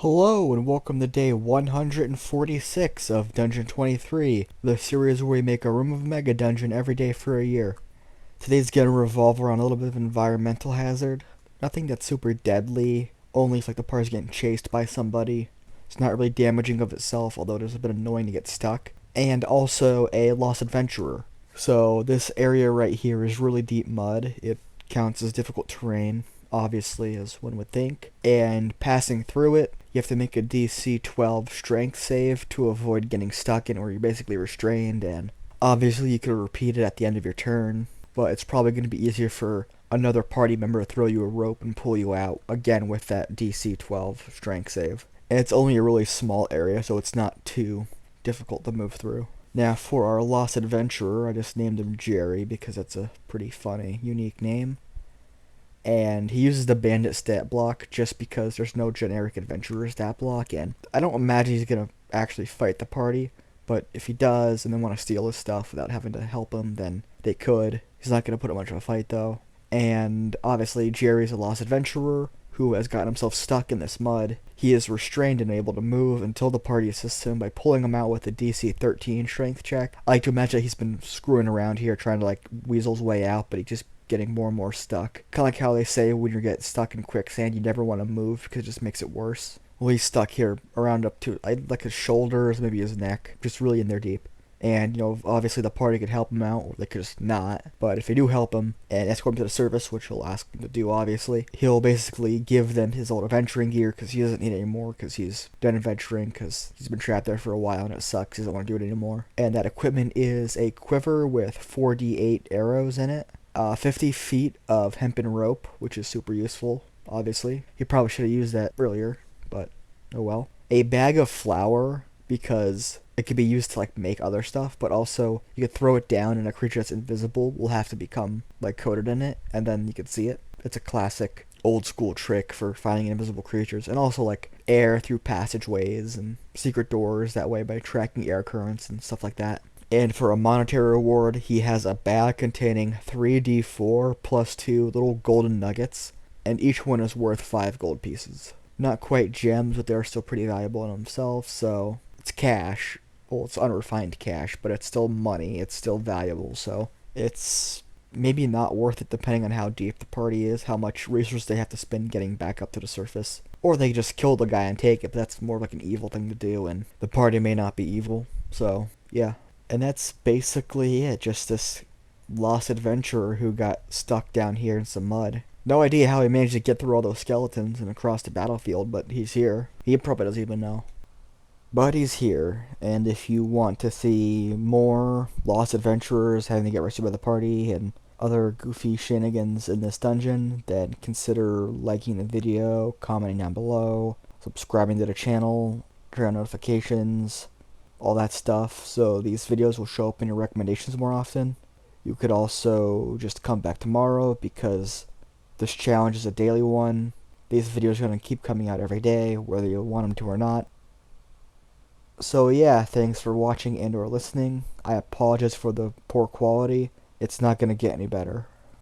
Hello and welcome to day 146 of Dungeon 23, the series where we make a room of Mega Dungeon every day for a year. Today's gonna revolve around a little bit of environmental hazard. Nothing that's super deadly, only if like the party's getting chased by somebody. It's not really damaging of itself, although it is a bit annoying to get stuck. And also a lost adventurer. So this area right here is really deep mud. It counts as difficult terrain, obviously, as one would think. And passing through it, you have to make a DC 12 strength save to avoid getting stuck in it, where you're basically restrained. And obviously, you could repeat it at the end of your turn, but it's probably going to be easier for another party member to throw you a rope and pull you out, again with that DC 12 strength save. And it's only a really small area, so it's not too difficult to move through. Now, for our lost adventurer, I just named him Jerry because it's a pretty funny, unique name. And he uses the bandit stat block just because there's no generic adventurer stat block, and I don't imagine he's gonna actually fight the party, but if he does and they want to steal his stuff without having to help him, then they could. He's not gonna put up much of a fight though. And obviously Jerry's a lost adventurer who has gotten himself stuck in this mud. He is restrained and able to move until the party assists him by pulling him out with a DC 13 strength check. I like to imagine he's been screwing around here trying to like weasel his way out, but he just getting more and more stuck. Kind of like how they say when you get stuck in quicksand, you never want to move because it just makes it worse. Well, he's stuck here around up to like his shoulders, maybe his neck, just really in there deep. And, obviously the party could help him out, or they could just not. But if they do help him and escort him to the surface, which he'll ask them to do, obviously, he'll basically give them his old adventuring gear because he doesn't need it anymore because he's done adventuring because he's been trapped there for a while and it sucks. He doesn't want to do it anymore. And that equipment is a quiver with 4d8 arrows in it. 50 feet of hempen rope, which is super useful, obviously. He probably should have used that earlier, but oh well. A bag of flour, because it could be used to like make other stuff, but also you could throw it down and a creature that's invisible will have to become like coated in it, and then you could see it. It's a classic old school trick for finding invisible creatures, and also like air through passageways and secret doors that way by tracking air currents and stuff like that. And for a monetary reward, he has a bag containing 3d4 plus 2 little golden nuggets, and each one is worth 5 gold pieces. Not quite gems, but they're still pretty valuable in themselves, so it's cash. Well, it's unrefined cash, but it's still money. It's still valuable, so it's maybe not worth it depending on how deep the party is, how much resources they have to spend getting back up to the surface. Or they just kill the guy and take it, but that's more like an evil thing to do, and the party may not be evil, so yeah. And that's basically it, just this lost adventurer who got stuck down here in some mud. No idea how he managed to get through all those skeletons and across the battlefield, but he's here. He probably doesn't even know. But he's here, and if you want to see more lost adventurers having to get rescued by the party and other goofy shenanigans in this dungeon, then consider liking the video, commenting down below, subscribing to the channel, turn on notifications, all that stuff, so these videos will show up in your recommendations more often. You could also just come back tomorrow because this challenge is a daily one. These videos are going to keep coming out every day, whether you want them to or not. So yeah, thanks for watching and or listening. I apologize for the poor quality. It's not going to get any better.